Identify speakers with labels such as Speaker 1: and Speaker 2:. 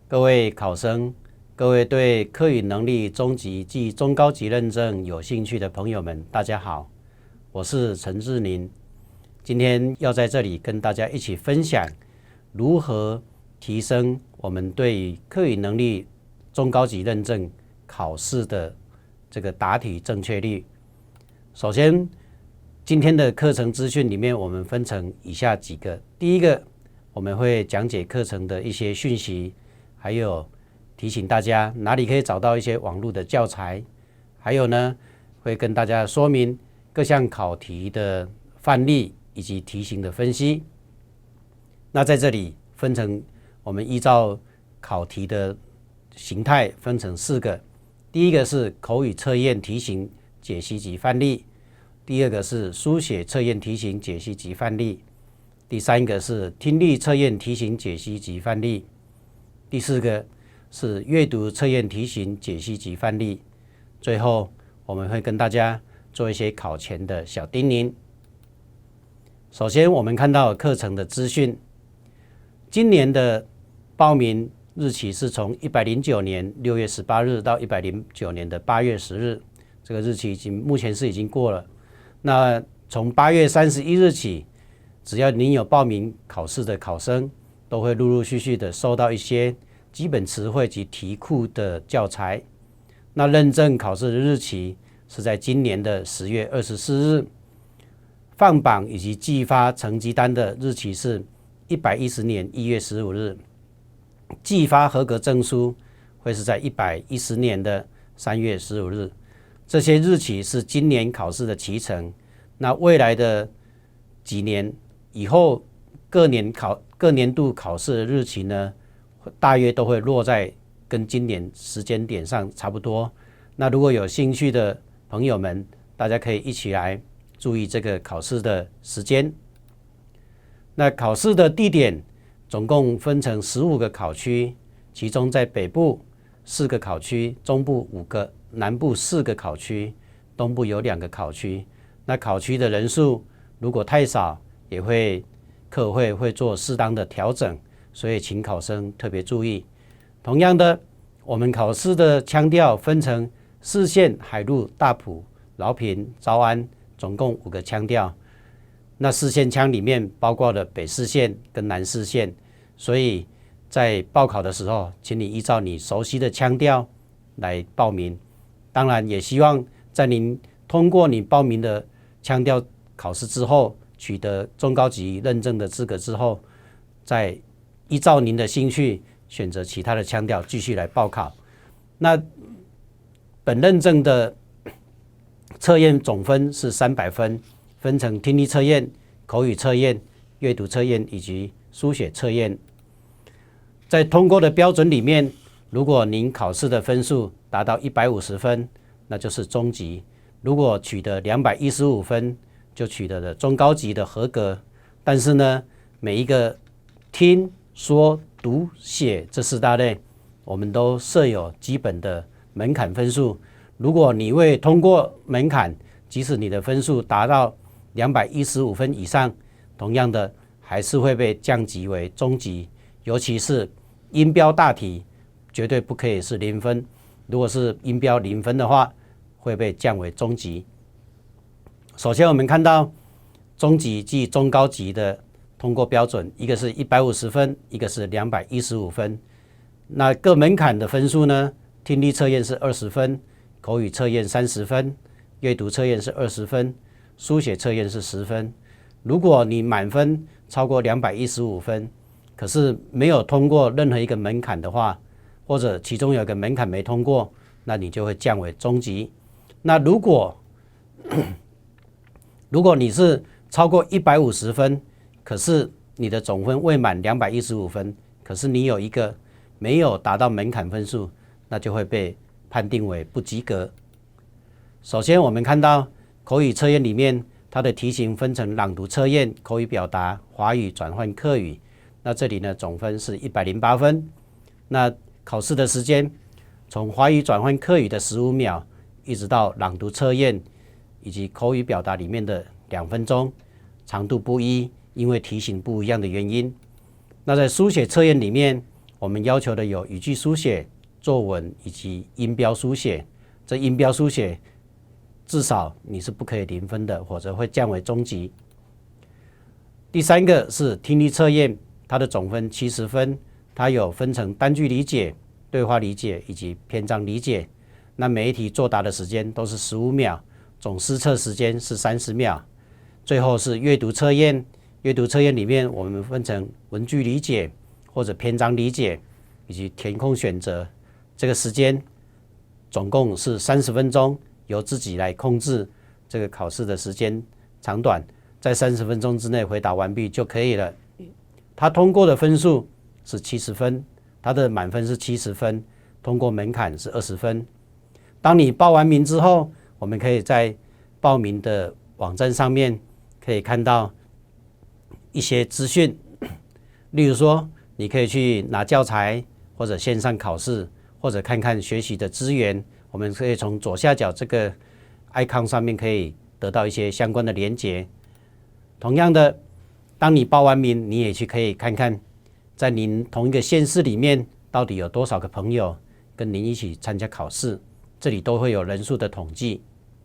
Speaker 1: 各位考生，各位对客语能力中级及中高级认证有兴趣的朋友们，大家好，我是陈志宁。今天要在这里跟大家一起分享如何提升我们对客语能力中高级认证考试的这个答题正确率。首先，今天的课程资讯里面，我们分成以下几个。第一个，我们会讲解课程的一些讯息，还有提醒大家哪里可以找到一些网络的教材，还有呢，会跟大家说明各项考题的范例以及题型的分析。那在这里分成，我们依照考题的形态分成4个。第一个是口语测验题型解析及范例，第二个是书写测验题型解析及范例，第三个是听力测验题型解析及范例，第4个是阅读测验题型解析及范例。最后我们会跟大家做一些考前的小叮咛。首先我们看到课程的资讯，今年的报名日期是从109年6月18日到109年的8月10日，这个日期目前是已经过了。那从8月31日起，只要您有报名考试的考生，都会陆陆续续的收到一些基本词汇及题库的教材。那认证考试的日期是在今年的10月24日，放榜以及寄发成绩单的日期是110年1月15日，寄发合格证书会是在110年的3月15日。这些日期是今年考试的期程。那未来的几年以后，各年度考试的日期呢，大约都会落在跟今年时间点上差不多。那如果有兴趣的朋友们，大家可以一起来注意这个考试的时间。那考试的地点总共分成15个考区，其中在北部4个考区，中部5个，南部4个考区，东部有2个考区。那考区的人数如果太少，也会课会做适当的调整，所以请考生特别注意。同样的，我们考试的腔调分成4县、海陆、大埔、饶平、诏安，总共5个腔调。那4县腔里面包括了北4县跟南4县，所以在报考的时候，请你依照你熟悉的腔调来报名。当然，也希望在您通过你报名的腔调考试之后，取得中高级认证的资格之后，再依照您的兴趣选择其他的腔调继续来报考。那本认证的测验总分是300分，分成听力测验、口语测验、阅读测验以及书写测验。在通过的标准里面，如果您考试的分数达到150分，那就是中级；如果取得215分，就取得了中高级的合格。但是呢，每一个听、说、读、写这4大类，我们都设有基本的门槛分数。如果你未通过门槛，即使你的分数达到215分以上，同样的还是会被降级为中级。尤其是音标大题，绝对不可以是0分。如果是音标0分的话，会被降为中级。首先我们看到中级及中高级的通过标准，一个是150分，一个是215分。那各门槛的分数呢，听力测验是20分，口语测验30分，阅读测验是20分，书写测验是10分。如果你满分超过215分，可是没有通过任何一个门槛的话，或者其中有一个门槛没通过，那你就会降为中级。那如果你是超过150分，可是你的总分未满215分，可是你有一个没有达到门槛分数，那就会被判定为不及格。首先我们看到口语测验里面，它的题型分成朗读测验、口语表达、华语转换客语。那这里呢，总分是108分。那考试的时间从华语转换客语的15秒，一直到朗读测验以及口语表达里面的2分钟，长度不一，因为题型不一样的原因。那在书写测验里面，我们要求的有语句书写、作文以及音标书写。这音标书写至少你是不可以0分的，或者会降为中级。第3个是听力测验，它的总分70分，它有分成单句理解、对话理解以及篇章理解。那每一题作答的时间都是15秒，总施测时间是30秒。最后是阅读测验，阅读测验里面我们分成文句理解或者篇章理解以及填空选择。这个时间总共是30分钟，由自己来控制这个考试的时间长短，在30分钟之内回答完毕就可以了。他通过的分数是70分，他的满分是70分，通过门槛是20分。当你报完名之后，我们可以在报名的网站上面可以看到一些资讯，例如说你可以去拿教材，或者线上考试，或者看看学习的资源。我们可以从左下角这个 icon 上面可以得到一些相关的连结。同样的，当你报完名，你也可以看看在您同一个县市里面到底有多少个朋友跟您一起参加考试，这里都会有人数的统计。